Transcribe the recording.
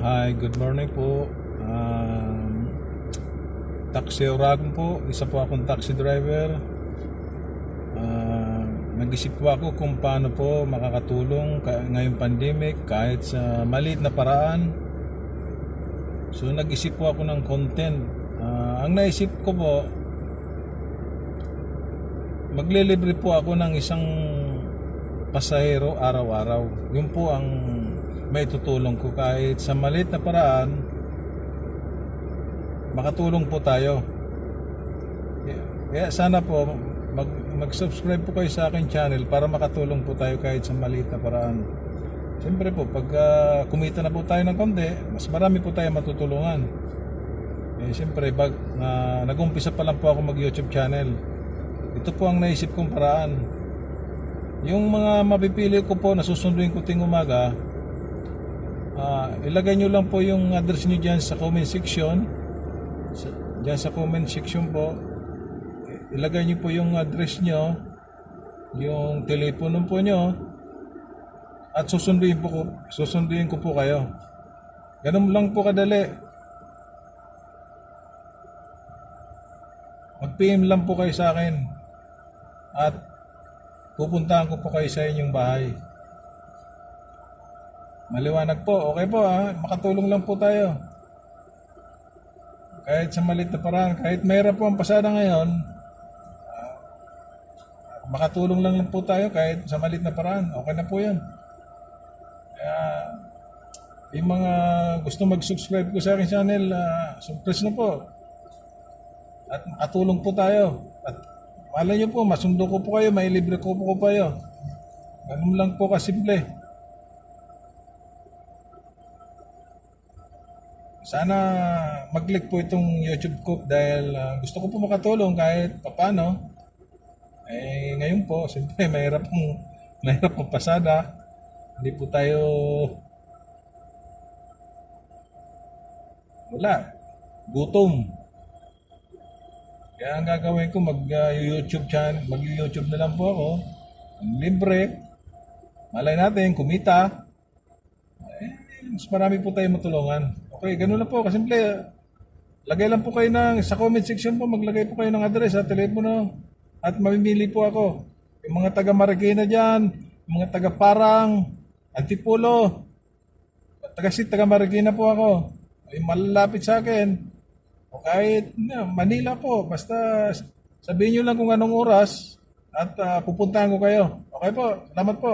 Hi, good morning po. Taxi Oragon po. Isa po akong taxi driver. Nag-isip po ako kung paano po makakatulong ngayong pandemic kahit sa maliit na paraan. So nag-isip po ako ng content. Ang naisip ko po, maglilibre po ako ng isang pasahero araw-araw. Yun po ang may tutulong ko kahit sa maliit na paraan, makatulong po tayo. Kaya sana po mag-subscribe po kayo sa akin channel para makatulong po tayo kahit sa maliit na paraan. Siyempre po, pag kumita na po tayo ng konti, mas marami po tayo matutulungan. Siyempre, nag-umpisa pa lang po ako mag-YouTube channel. Ito po ang naisip kong paraan. Yung mga mapipili ko po na susunduin ko ting umaga, ilagay nyo lang po yung address nyo dyan sa comment section. Dyan sa comment section po, ilagay nyo po yung address nyo, yung telepono po nyo, at susunduin ko po kayo. Ganun lang po kadali. Mag-PM lang po kayo sa akin at pupuntahan ko po kayo sa inyong bahay. Maliwanag po, okay po makatulong lang po tayo. Kahit sa maliit na paraan, kahit mahirap po ang pasada ngayon, makatulong lang po tayo kahit sa maliit na paraan, okay na po yan. Kaya, yung mga gusto mag-subscribe ko sa akin channel, subscribe na po. At makatulong po tayo. At malay nyo po, masundo ko po kayo, may libre ko po kayo. Ganun lang po kasimple. Sana mag-click po itong YouTube ko dahil gusto ko po makatulong kahit papano. Ngayon po, siyempre mahirap pong pasada. Hindi po tayo gutom. Kaya ang gagawin ko, mag-YouTube channel, mag-YouTube na lang po ako. Libre. Malay natin, kumita. Mas marami po tayo matulungan. Okay, ganun lang po, kasimple. Lagay lang po kayo sa comment section po, maglagay po kayo ng address at telepono. At mamimili po ako. Yung mga taga Marikina dyan, yung mga taga Parang, Antipolo, taga Marikina po ako. Yung malalapit sa akin. O kahit Manila po, basta sabihin nyo lang kung anong oras at pupuntahan ko kayo. Okay po, salamat po.